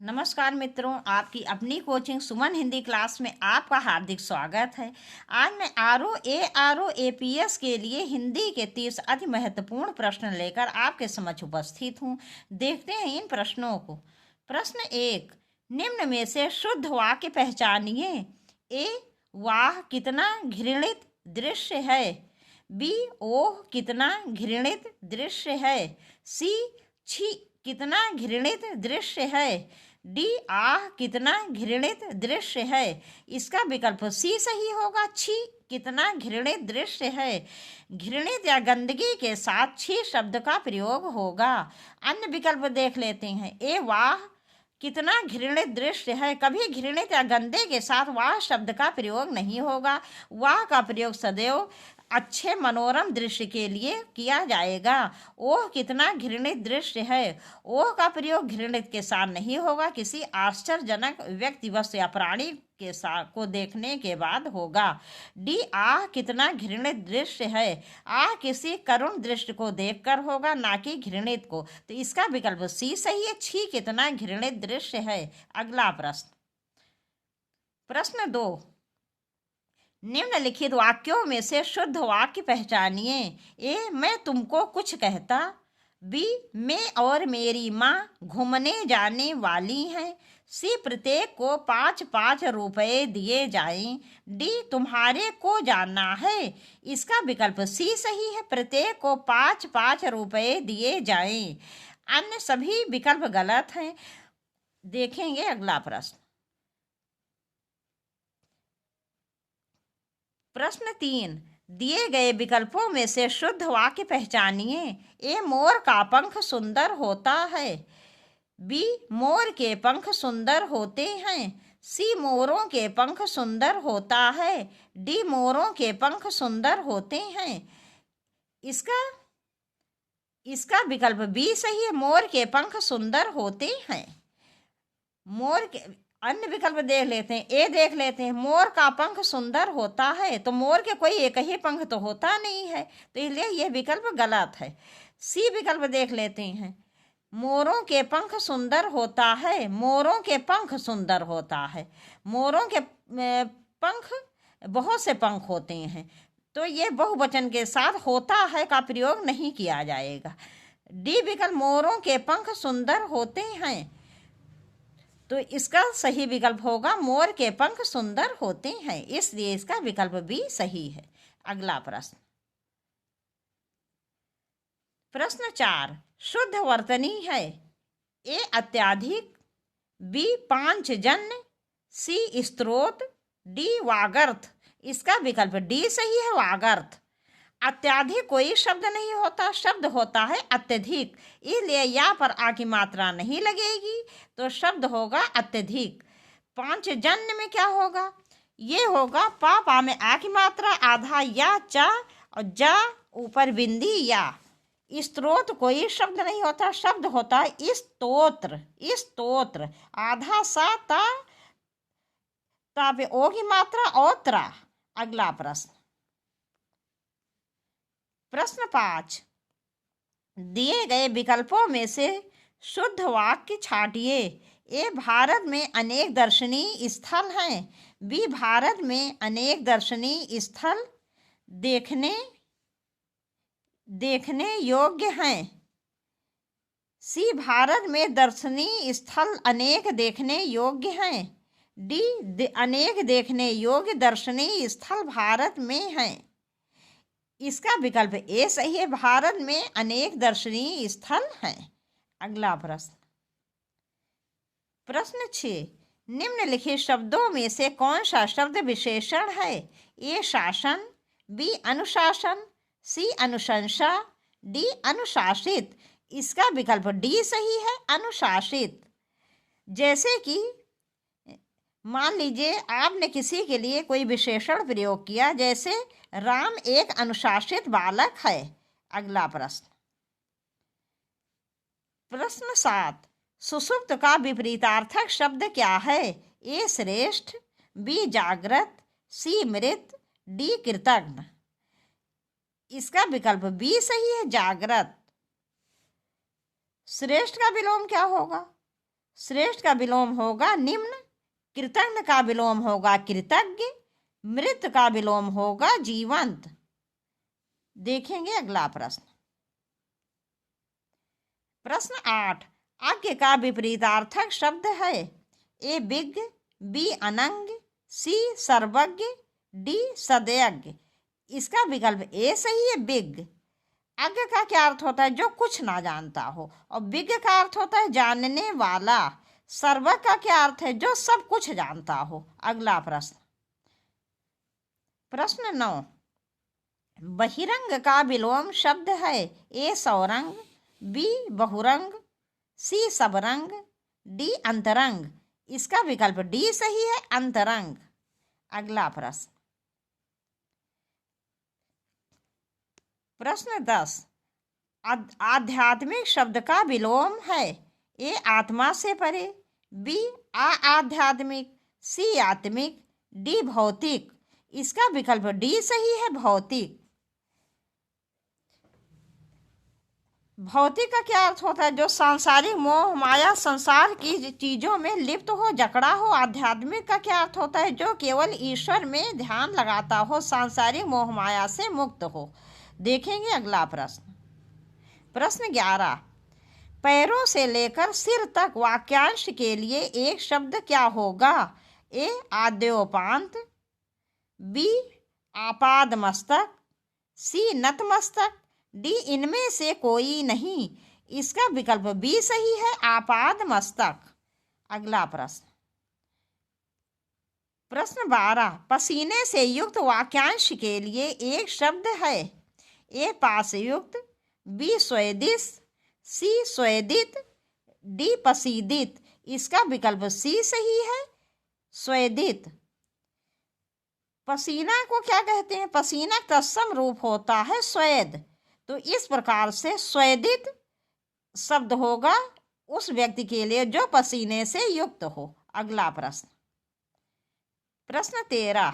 नमस्कार मित्रों, आपकी अपनी कोचिंग सुमन हिंदी क्लास में आपका हार्दिक स्वागत है। आज मैं आर ओ एपीएस के लिए हिंदी के 30 अति महत्वपूर्ण प्रश्न लेकर आपके समक्ष उपस्थित हूँ। देखते हैं इन प्रश्नों को। प्रश्न 1, निम्न में से शुद्ध वाक्य पहचानिए। ए, वाह कितना घृणित दृश्य है। बी, ओह कितना घृणित दृश्य है। सी, छी कितना घृणित दृश्य है। डी, आह कितना घृणित दृश्य है। इसका विकल्प सी सही होगा, छी कितना घृणित दृश्य है। घृणित या गंदगी के साथ छी शब्द का प्रयोग होगा। अन्य विकल्प देख लेते हैं। ए, वाह कितना घृणित दृश्य है। कभी घृणित या गंदे के साथ वाह शब्द का प्रयोग नहीं होगा। वाह का प्रयोग सदैव अच्छे मनोरम दृश्य के लिए किया जाएगा। ओह कितना घृणित दृश्य है। ओह का प्रयोग घृणित के साथ नहीं होगा, किसी आश्चर्यजनक व्यक्ति, वस्तु या प्राणी के साथ को देखने के बाद होगा। डी, आह कितना घृणित दृश्य है। आह किसी करुण दृश्य को देखकर होगा, ना कि घृणित को। तो इसका विकल्प सी सही है, छी कितना घृणित दृश्य है। अगला प्रश्न, प्रश्न 2, निम्नलिखित वाक्यों में से शुद्ध वाक्य पहचानिए। ए, मैं तुमको कुछ कहता। बी, मैं और मेरी माँ घूमने जाने वाली हैं। सी, प्रत्येक को 5-5 रुपए दिए जाएं। डी, तुम्हारे को जानना है। इसका विकल्प सी सही है, प्रत्येक को 5-5 रुपए दिए जाएं। अन्य सभी विकल्प गलत हैं। देखेंगे अगला प्रश्न। प्रश्न 3, दिए गए विकल्पों में से शुद्ध वाक्य पहचानिए। ए, मोर का पंख सुंदर होता है। बी, मोर के पंख सुंदर होते हैं। सी, मोरों के पंख सुंदर होता है। डी, मोरों के पंख सुंदर होते हैं। इसका विकल्प बी सही है, मोर के पंख सुंदर होते हैं। मोर के अन्य विकल्प देख लेते हैं। ए देख लेते हैं, मोर का पंख सुंदर होता है। तो मोर के कोई एक ही पंख तो होता नहीं है, तो इसलिए यह विकल्प गलत है। सी विकल्प देख लेते हैं, मोरों के पंख सुंदर होता है। मोरों के पंख सुंदर होता है। मोरों के पंख, बहुत से पंख होते हैं, तो ये बहुवचन के साथ होता है का प्रयोग नहीं किया जाएगा। डी विकल्प, मोरों के पंख सुंदर होते हैं, तो इसका सही विकल्प होगा मोर के पंख सुंदर होते हैं, इसलिए इसका विकल्प भी सही है। अगला प्रश्न, प्रश्न 4, शुद्ध वर्तनी है। ए, अत्याधिक। बी, पांचजन्य। सी, स्त्रोत। डी, वागर्थ। इसका विकल्प डी सही है, वागर्थ। अत्याधिक कोई शब्द नहीं होता, शब्द होता है अत्यधिक, इसलिए यहाँ पर आ की मात्रा नहीं लगेगी, तो शब्द होगा अत्यधिक। पांचजन्य में क्या होगा, ये होगा पा में आ की मात्रा, आधा या, चा और जा ऊपर बिंदी या। स्त्रोत कोई शब्द नहीं होता, शब्द होता है स्तोत्र। स्तोत्र आधा सा, ता पे ओ की मात्रा और त्रा। अगला प्रश्न, प्रश्न 5, दिए गए विकल्पों में से शुद्ध वाक्य छांटिए। ए, भारत में अनेक दर्शनीय स्थल हैं। बी, भारत में अनेक दर्शनीय स्थल देखने योग्य हैं। सी, भारत में दर्शनीय स्थल अनेक देखने योग्य हैं। डी, अनेक देखने योग्य दर्शनीय स्थल भारत में हैं। इसका विकल्प ए सही है, भारत में अनेक दर्शनीय स्थल हैं। अगला प्रश्न, प्रश्न 6, निम्नलिखित शब्दों में से कौन सा शब्द विशेषण है। ए, शासन। बी, अनुशासन। सी, अनुशंसा। डी, अनुशासित। इसका विकल्प डी सही है, अनुशासित। जैसे कि मान लीजिए आपने किसी के लिए कोई विशेषण प्रयोग किया, जैसे राम एक अनुशासित बालक है। अगला प्रश्न, प्रश्न 7, सुषुप्त का विपरीतार्थक शब्द क्या है। ए, श्रेष्ठ। बी, जागृत। सी, मृत। डी, कृतज्ञ। इसका विकल्प बी सही है, जागृत। श्रेष्ठ का विलोम क्या होगा, श्रेष्ठ का विलोम होगा निम्न, कृतज्ञ का विलोम होगा कृतज्ञ, मृत का विलोम होगा जीवंत। देखेंगे अगला प्रश्न। प्रश्न 8, अज्ञ का विपरीतार्थक शब्द है। ए विज्ञ, बी अनंग, सी सर्वज्ञ, डी सदयज्ञ। इसका विकल्प ए सही है, विज्ञ। अज्ञ का क्या अर्थ होता है? जो कुछ ना जानता हो। और विज्ञ का अर्थ होता है जानने वाला। सर्वज्ञ का क्या अर्थ है? जो सब कुछ जानता हो। अगला प्रश्न। प्रश्न 9, बहिरंग का विलोम शब्द है। ए सौरंग, बी बहुरंग, सी सबरंग, डी अंतरंग। इसका विकल्प डी सही है, अंतरंग। अगला प्रश्न। प्रश्न 10, आध्यात्मिक शब्द का विलोम है। ए आत्मा से परे, बी आध्यात्मिक, सी आत्मिक, डी भौतिक। इसका विकल्प डी सही है, भौतिक। भौतिक का क्या अर्थ होता है? जो सांसारिक मोह माया संसार की चीजों में लिप्त हो, जकड़ा हो। आध्यात्मिक का क्या अर्थ होता है? जो केवल ईश्वर में ध्यान लगाता हो, सांसारिक मोह माया से मुक्त हो। देखेंगे अगला प्रश्न। प्रश्न 11, पैरों से लेकर सिर तक वाक्यांश के लिए एक शब्द क्या होगा? ए आद्योपांत, बी आपाद मस्तक, सी नतमस्तक, डी इनमें से कोई नहीं। इसका विकल्प बी सही है, आपाद मस्तक। अगला प्रश्न। प्रश्न 12, पसीने से युक्त वाक्यांश के लिए एक शब्द है। ए पासयुक्त, बी स्वेदिश, सी स्वेदित, डी पसीदित। इसका विकल्प सी सही है, स्वेदित। पसीना को क्या कहते हैं? पसीना तत्सम रूप होता है स्वेद। तो इस प्रकार से स्वेदित शब्द होगा उस व्यक्ति के लिए जो पसीने से युक्त हो। अगला प्रश्न। प्रश्न 13,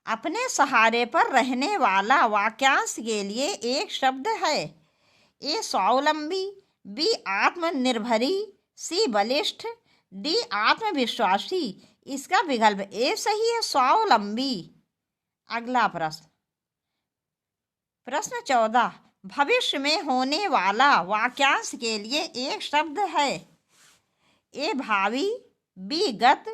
अपने सहारे पर रहने वाला वाक्यांश के लिए एक शब्द है। ए स्वावलंबी, बी आत्मनिर्भरी, सी बलिष्ठ, डी आत्मविश्वासी। इसका विकल्प ए सही है, स्वावलंबी। अगला प्रश्न। प्रश्न 14, भविष्य में होने वाला वाक्यांश के लिए एक शब्द है। ए भावी, बी गत,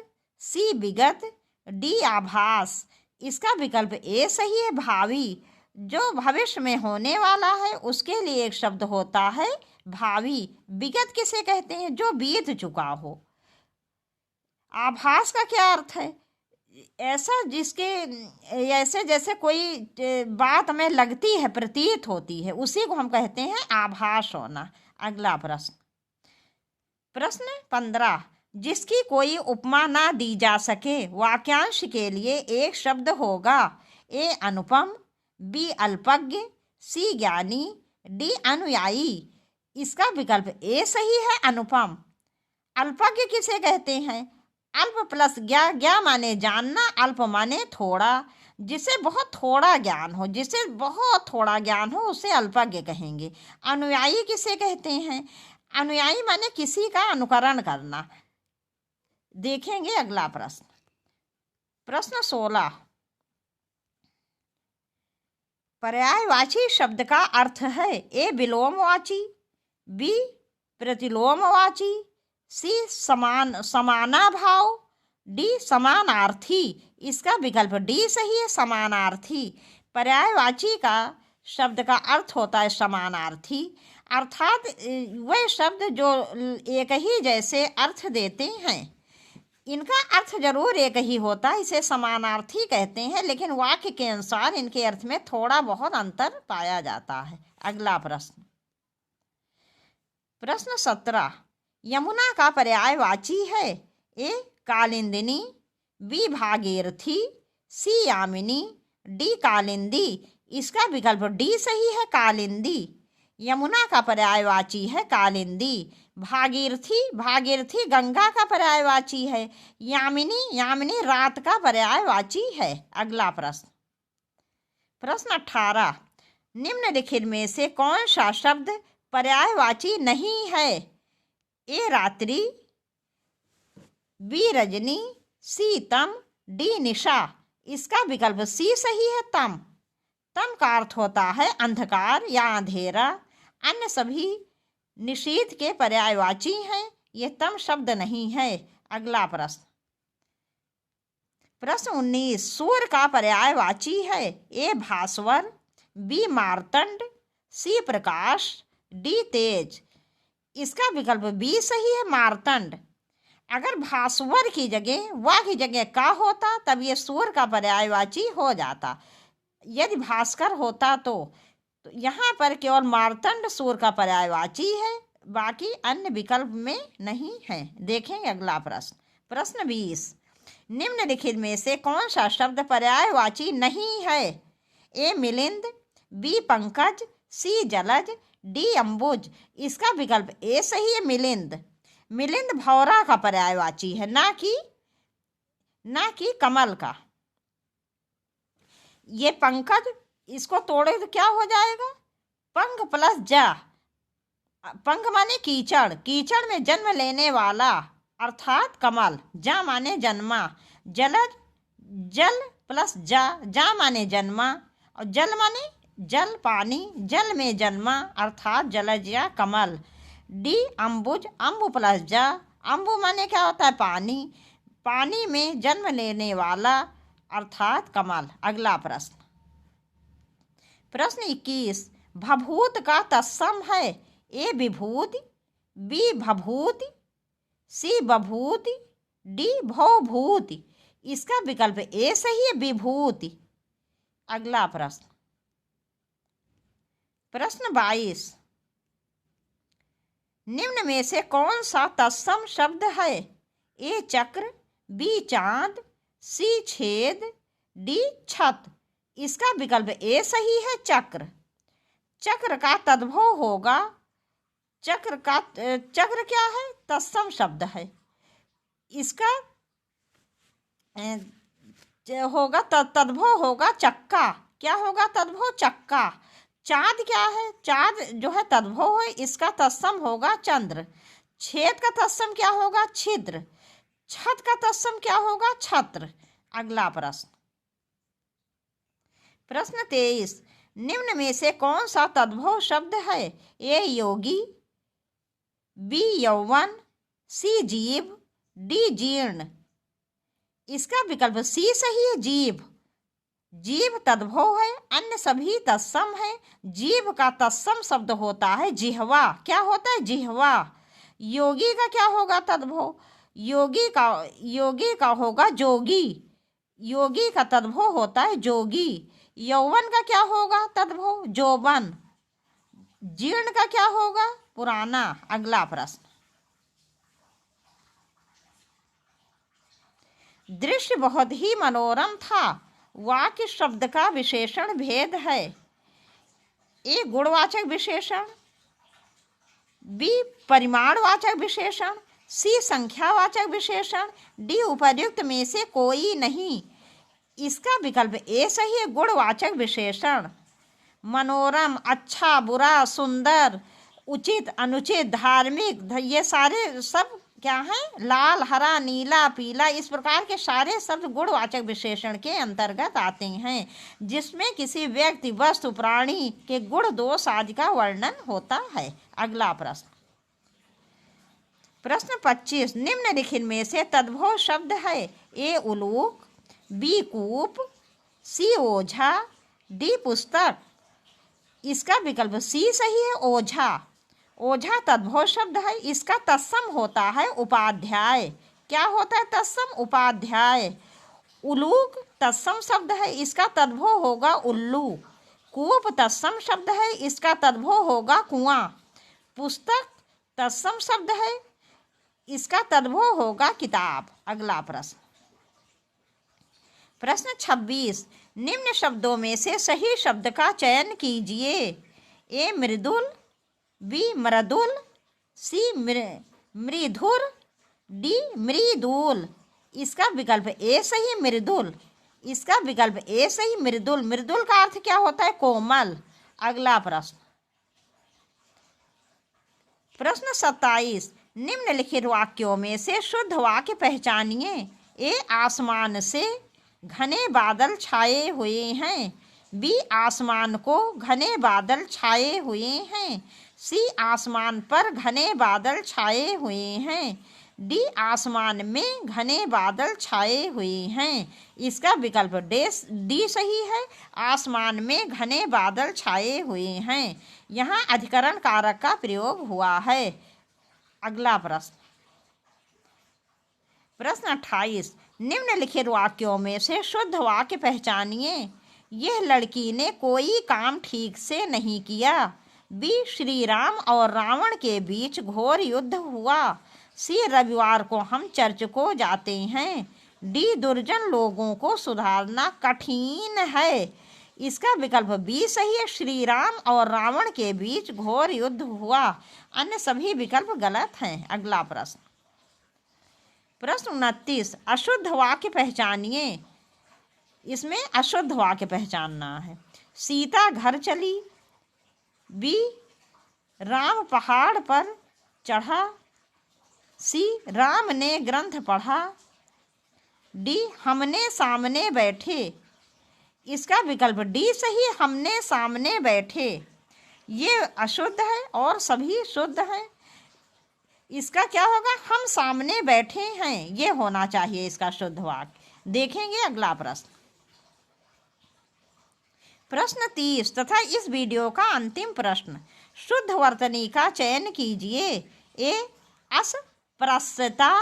सी विगत, डी आभास। इसका विकल्प ए सही है, भावी। जो भविष्य में होने वाला है उसके लिए एक शब्द होता है भावी। विगत किसे कहते हैं? जो बीत चुका हो। आभास का क्या अर्थ है? ऐसा जिसके ऐसे जैसे कोई बात में लगती है, प्रतीत होती है, उसी को हम कहते हैं आभास होना। अगला प्रश्न। प्रश्न 15, जिसकी कोई उपमा ना दी जा सके वाक्यांश के लिए एक शब्द होगा। ए अनुपम, बी अल्पज्ञ, सी ज्ञानी, डी अनुयायी। इसका विकल्प ए सही है, अनुपम। अल्पज्ञ किसे कहते हैं? अल्प प्लस ज्ञा, ज्ञा माने जानना, अल्प माने थोड़ा। जिसे बहुत थोड़ा ज्ञान हो, जिसे बहुत थोड़ा ज्ञान हो उसे अल्पज्ञ कहेंगे। अनुयायी किसे कहते हैं? अनुयायी माने किसी का अनुकरण करना। देखेंगे अगला प्रश्न। प्रश्न 16, पर्यायवाची शब्द का अर्थ है। ए विलोमवाची, बी प्रतिलोमवाची, सी समानाभाव, डी समानार्थी। इसका विकल्प डी सही है, समानार्थी। पर्यायवाची का शब्द का अर्थ होता है समानार्थी, अर्थात वह शब्द जो एक ही जैसे अर्थ देते हैं। इनका अर्थ जरूर एक ही होता है, इसे समानार्थी कहते हैं, लेकिन वाक्य के अनुसार इनके अर्थ में थोड़ा बहुत अंतर पाया जाता है। अगला प्रश्न। प्रश्न 17, यमुना का पर्यायवाची है। ए कालिंदिनी, बी भागीरथी, सी यामिनी, डी कालिंदी। इसका विकल्प डी सही है, कालिंदी। यमुना का पर्यायवाची है कालिंदी। भागीरथी, भागीरथी गंगा का पर्यायवाची है। यामिनी, यामिनी रात का पर्यायवाची है। अगला प्रश्न। प्रश्न 18, निम्नलिखित में से कौन सा शब्द पर्यायवाची नहीं है? ए रात्रि, बी रजनी, सी तम, डी निशा। इसका विकल्प सी सही है, तम। तम का अर्थ होता है अंधकार या अंधेरा। अन्य सभी निषेध के पर्यायवाची हैं, ये तम शब्द नहीं है। अगला प्रश्न, प्रश्न 19, सूर्य का पर्यायवाची है। ए भास्वर, बी मार्तंड, सी प्रकाश, डी तेज। इसका विकल्प बी सही है, मार्तंड। अगर भास्वर की जगह वा की जगह का होता तब ये सूर्य का पर्यायवाची हो जाता। यदि भास्कर होता तो यहाँ पर केवल मार्तंड सूर्य का पर्यायवाची है, बाकी अन्य विकल्प में नहीं है। देखेंगे अगला प्रश्न, प्रश्न 20, निम्नलिखित में से कौन सा शब्द पर्यायवाची नहीं है। ए मिलिंद, बी पंकज, सी जलज, डी अंबुज। इसका विकल्प ए सही है, मिलिंद। मिलिंद भौरा का पर्यायवाची है, ना कि कमल का। ये पंकज, इसको तोड़े तो क्या हो जाएगा, पंख प्लस जा। पंख माने कीचड़, कीचड़ में जन्म लेने वाला अर्थात कमल। जा माने जन्मा। जलज, जल प्लस जा, जा माने जन्मा। और जल माने जल, पानी, जल में जन्मा अर्थात जलज या कमल। डी अम्बुज, अम्बु प्लस जा। अम्बु माने क्या होता है, पानी, पानी में जन्म लेने वाला अर्थात कमल। अगला प्रश्न, प्रश्न 21, भभूत का तत्सम है। ए विभूति, बी भभूति, सी बभूति, डी भवभूति। इसका विकल्प ए सही है, विभूति। अगला प्रश्न, प्रश्न 22, निम्न में से कौन सा तत्सम शब्द है। ए चक्र, बी चांद, सी छेद, डी छत। इसका विकल्प ए सही है, चक्र। चक्र का तद्भव होगा, चक्र क्या है, तत्सम शब्द है। इसका होगा तद्भव होगा चक्का। क्या होगा तद्भव, चक्का। चाँद क्या है, चाँद जो है तद्भव है, इसका तत्सम होगा चंद्र। छेद का तत्सम क्या होगा, छिद्र। छत का तत्सम क्या होगा, छत्र। अगला प्रश्न, प्रश्न 23, निम्न में से कौन सा तद्भव शब्द है। ए योगी, बी यौवन, सी जीव, डी जीर्ण। इसका विकल्प सी सही है, जीव। जीव तद्भव है, अन्य सभी तत्सम है। जीव का तत्सम शब्द होता है जिह्वा। क्या होता है, जिह्वा। योगी का क्या होगा तद्भव, योगी का होगा जोगी। योगी का तद्भव होता है जोगी। यौवन का क्या होगा तद्भव, जोबन। जीर्ण का क्या होगा, पुराना। अगला प्रश्न, दृश्य बहुत ही मनोरम था, वाक्य शब्द का विशेषण भेद है। ए गुणवाचक विशेषण, बी परिमाणवाचक विशेषण, सी संख्यावाचक विशेषण, डी उपर्युक्त में से कोई नहीं। इसका विकल्प ए सही है, गुणवाचक विशेषण। मनोरम, अच्छा, बुरा, सुंदर, उचित, अनुचित, धार्मिक, ये सारे सब क्या हैं, लाल, हरा, नीला, पीला, इस प्रकार के सारे शब्द गुणवाचक विशेषण के अंतर्गत आते हैं, जिसमें किसी व्यक्ति, वस्तु, प्राणी के गुण, दोष आदि का वर्णन होता है। अगला प्रश्न, प्रश्न 25, निम्नलिखित में से तद्भव शब्द है। ए उलूक, बी कूप, सी ओझा, डी पुस्तक। इसका विकल्प सी सही है, ओझा। ओझा तद्भव शब्द है, इसका तत्सम होता है उपाध्याय। क्या होता है तत्सम, उपाध्याय। उलूक तत्सम शब्द है, इसका तद्भव होगा उल्लू। कूप तत्सम शब्द है, इसका तद्भव होगा कुआं। पुस्तक तत्सम शब्द है, इसका तद्भव होगा किताब। अगला प्रश्न, प्रश्न 26, निम्न शब्दों में से सही शब्द का चयन कीजिए। ए मृदुल, बी मृदुल, सी मृदुर, डी मृदुल। इसका विकल्प ए सही, मृदुल। इसका विकल्प ए सही, मृदुल। मृदुल का अर्थ क्या होता है, कोमल। अगला प्रश्न, प्रश्न 27, निम्नलिखित वाक्यों में से शुद्ध वाक्य पहचानिए। ए, आसमान से घने बादल छाए हुए हैं। बी, आसमान को घने बादल छाए हुए हैं। सी, आसमान पर घने बादल छाए हुए हैं। डी, आसमान में घने बादल छाए हुए हैं। इसका विकल्प डी सही है, आसमान में घने बादल छाए हुए हैं। यहाँ अधिकरण कारक का प्रयोग हुआ है। अगला प्रश्न, प्रश्न 28, निम्नलिखित वाक्यों में से शुद्ध वाक्य पहचानिए। यह लड़की ने कोई काम ठीक से नहीं किया। बी, श्री राम और रावण के बीच घोर युद्ध हुआ। सी, रविवार को हम चर्च को जाते हैं। डी, दुर्जन लोगों को सुधारना कठिन है। इसका विकल्प बी सही है, श्री राम और रावण के बीच घोर युद्ध हुआ। अन्य सभी विकल्प गलत हैं। अगला प्रश्न, प्रश्न 29, अशुद्ध वाक्य पहचानिए। इसमें अशुद्ध वाक्य पहचानना है। सीता घर चली। बी, राम पहाड़ पर चढ़ा। सी, राम ने ग्रंथ पढ़ा। डी, हमने सामने बैठे। इसका विकल्प डी सही, हमने सामने बैठे। ये अशुद्ध है और सभी शुद्ध हैं। इसका क्या होगा, हम सामने बैठे हैं, ये होना चाहिए इसका शुद्ध वाक्य। देखेंगे अगला प्रश्न, प्रश्न 30 तथा इस वीडियो का अंतिम प्रश्न। शुद्ध वर्तनी का चयन कीजिए। ए, अस्पृश्यता।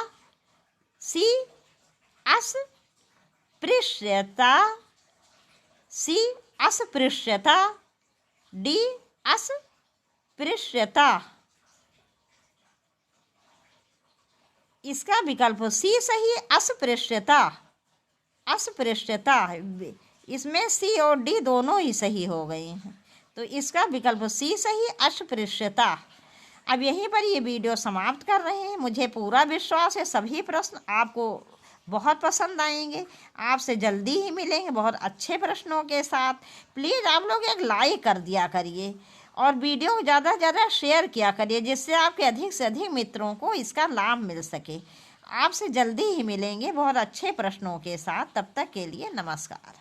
सी, अस्पृश्यता। सी, अस्पृश्यता। डी, अस्पृश्यता। इसका विकल्प सी सही, अस्पृश्यता। अस्पृश्यता, इसमें सी और डी दोनों ही सही हो गए हैं, तो इसका विकल्प सी सही, अस्पृश्यता। अब यहीं पर ये वीडियो समाप्त कर रहे हैं। मुझे पूरा विश्वास है सभी प्रश्न आपको बहुत पसंद आएंगे। आपसे जल्दी ही मिलेंगे बहुत अच्छे प्रश्नों के साथ। प्लीज़ आप लोग एक लाइक कर दिया करिए और वीडियो को ज़्यादा से ज़्यादा शेयर किया करिए, जिससे आपके अधिक से अधिक मित्रों को इसका लाभ मिल सके। आपसे जल्दी ही मिलेंगे बहुत अच्छे प्रश्नों के साथ। तब तक के लिए नमस्कार।